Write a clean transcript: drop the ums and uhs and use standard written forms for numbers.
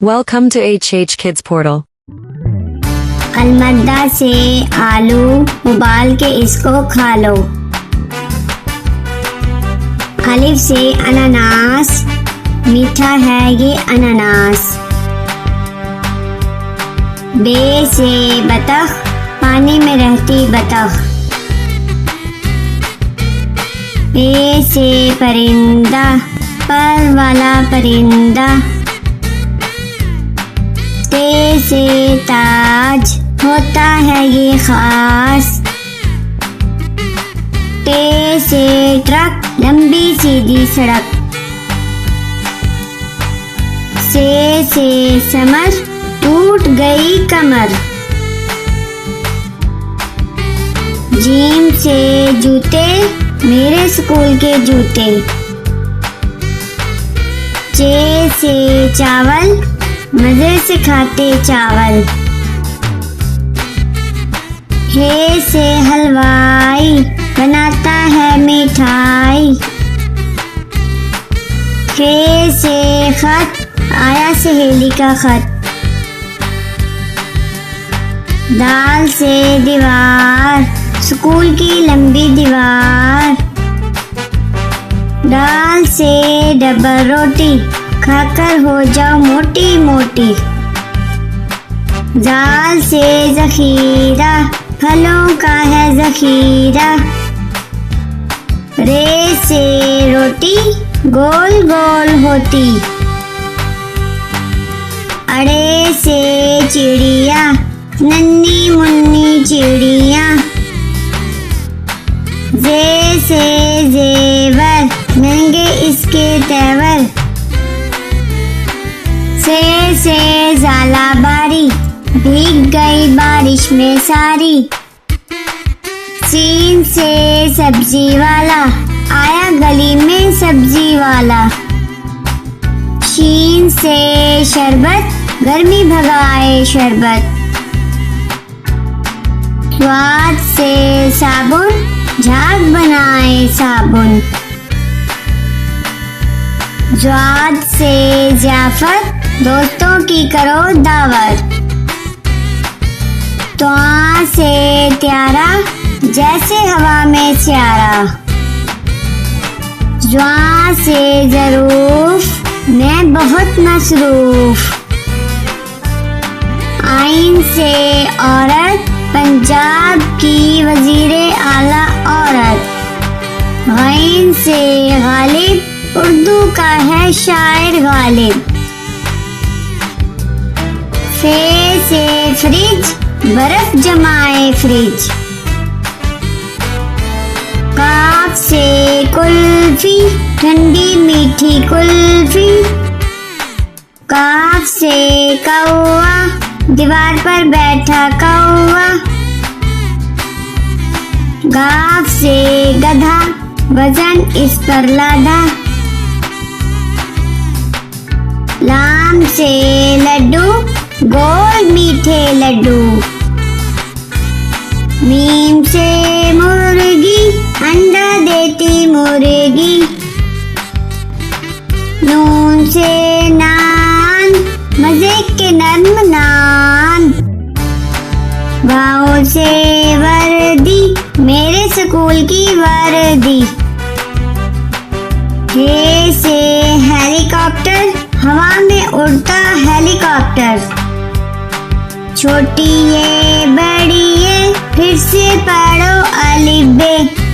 Welcome to HH Kids Portal. अलमद्दा से आलू उबाल के इसको खा लो। अलिफ से अनानास, मीठा है ये अनानास। बे से बतख, पानी में रहती बतख। पे से परिंदा, पर वाला परिंदा। ते से ताज, होता है ये खास। टे से ट्रक, लंबी सीधी सड़क। से समर, टूट गई कमर। जीम से जूते, मेरे स्कूल के जूते। चे से चावल, मजे से खाते चावल। हे से हलवाई, बनाता है मिठाई। खे से खत, आया सहेली का खत। दाल से दीवार, स्कूल की लंबी दीवार। दाल से डबल रोटी, खाकर हो जाओ मोटी मोटी। जाल से जखीरा, फलों का है जखीरा। रे से रोटी, गोल गोल होती। अड़े से चिड़िया, नन्ही मुन्नी चिड़िया। जे से जेवर, महंगे इसके तेवर। से जाला बारी, भीग गई बारिश में सारी। सीन से सब्जी वाला, आया गली में सब्जी वाला। शीन से शरबत, गर्मी भगाए शरबत। स्वाद से साबुन, झाग बनाए साबुन। ज्वाद से जाफर, दोस्तों की करो दावत। त्वा से त्यारा, जैसे हवा में स्यारा। ज्वा से जरूफ, मैं बहुत मसरूफ। आइन से औरत, पंजाब की वजीरे आला औरत। गैन से गालिब, उर्दू का है शायर गालिब। फे से फ्रिज, बर्फ जमाए फ्रिज। काफ से कुल्फी, ठंडी मीठी कुल्फी। काफ से कौवा, दीवार पर बैठा कौवा। गाफ से गधा, वजन इस पर लादा। लाम से लड्डू, गोल मीठे लड्डू। मीम से मुर्गी, अंडा देती मुर्गी। नून से नान, मजे के नर्म नान। वाओ से वर्दी, मेरे स्कूल की वर्दी। हे से हेलीकॉप्टर, हवा में उड़ता हेलीकॉप्टर। छोटी ये बड़ी ये, फिर से पढ़ो अलिफ बे।